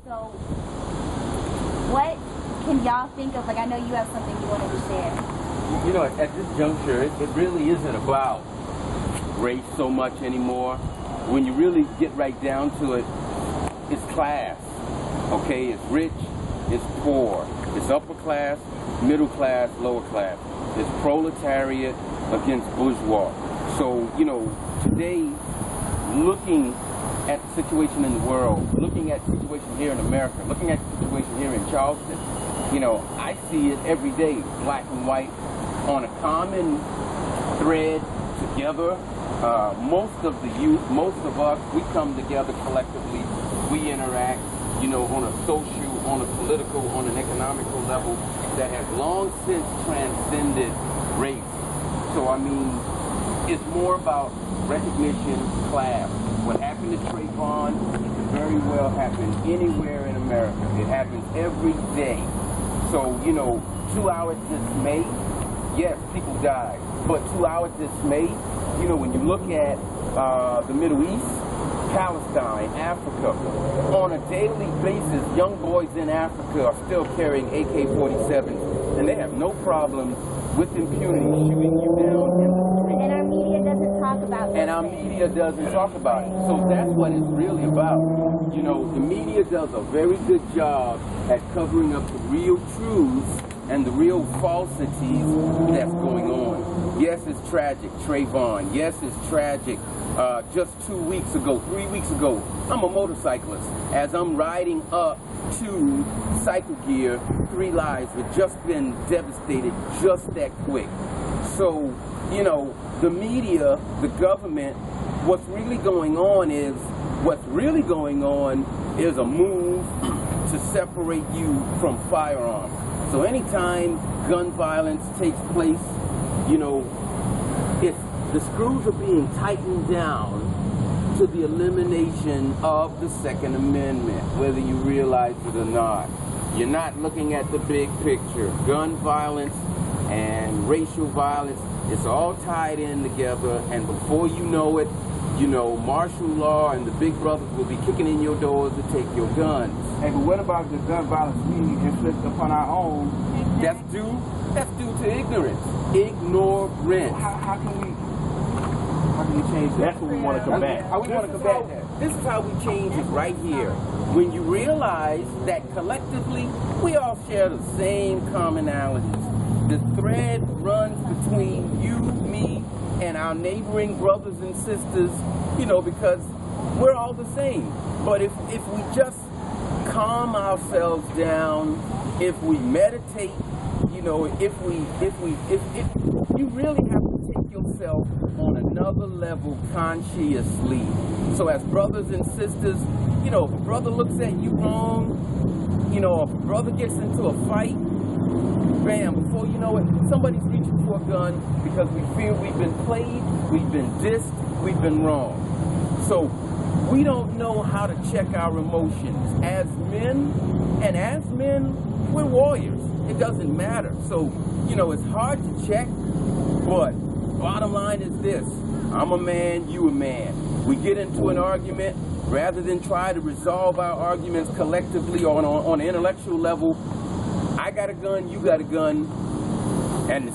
So, what can y'all think of? Like, I know you have something you wanted to share. You know, at this juncture, it really isn't about race so much anymore. When you really get right down to it, it's class. Okay, it's rich, it's poor, it's upper class, middle class, lower class. It's proletariat against bourgeois. So, you know, today, looking at the situation in the world, looking at the situation here in America, looking at the situation here in Charleston, you know, I see it every day, black and white, on a common thread together. Most of the youth, most of us, we come together collectively, we interact, you know, on a social, on a political, on an economical level that has long since transcended race. So, I mean, it's more about recognition, class. What happened to Trayvon, it could very well happen anywhere in America. It happens every day. So, you know, 2 hours dismay, yes, people die. But 2 hours dismay, you know, when you look at the Middle East, Palestine, Africa, on a daily basis, young boys in Africa are still carrying AK-47s, and they have no problem with impunity shooting you down in the street. And our media doesn't talk about that. And our media doesn't talk about it. So that's what it's really about. You know, the media does a very good job at covering up the real truths and the real falsities that's going on. Yes, it's tragic, Trayvon. Yes, it's tragic. Just 2 weeks ago, 3 weeks ago, I'm a motorcyclist. As I'm riding up to Cycle Gear, 3 lives had just been devastated just that quick. So, you know, the media, the government, what's really going on is a move to separate you from firearms. So anytime gun violence takes place, you know, the screws are being tightened down to the elimination of the Second Amendment, whether you realize it or not. You're not looking at the big picture. Gun violence and racial violence, it's all tied in together, and before you know it, you know, martial law and the big brothers will be kicking in your doors to take your guns. Hey, but what about the gun violence we inflict upon our own? That's due to ignorance. Ignorance. How can we change that? That's what we want to combat. How we want to combat that? This is how we change it right here. When you realize that collectively, we all share the same commonalities. The thread runs between you, me, and our neighboring brothers and sisters, you know, because we're all the same. But if we just calm ourselves down, if we meditate, you know, if you really have to take yourself on another level consciously. So as brothers and sisters, you know, if a brother looks at you wrong, you know, if a brother gets into a fight, bam, before you know it, somebody's reaching for a gun because we feel we've been played, we've been dissed, we've been wrong. So we don't know how to check our emotions. As men, we're warriors. It doesn't matter. So, you know, it's hard to check, but bottom line is this. I'm a man, you a man. We get into an argument, rather than try to resolve our arguments collectively or on an intellectual level, I got a gun, you got a gun, and the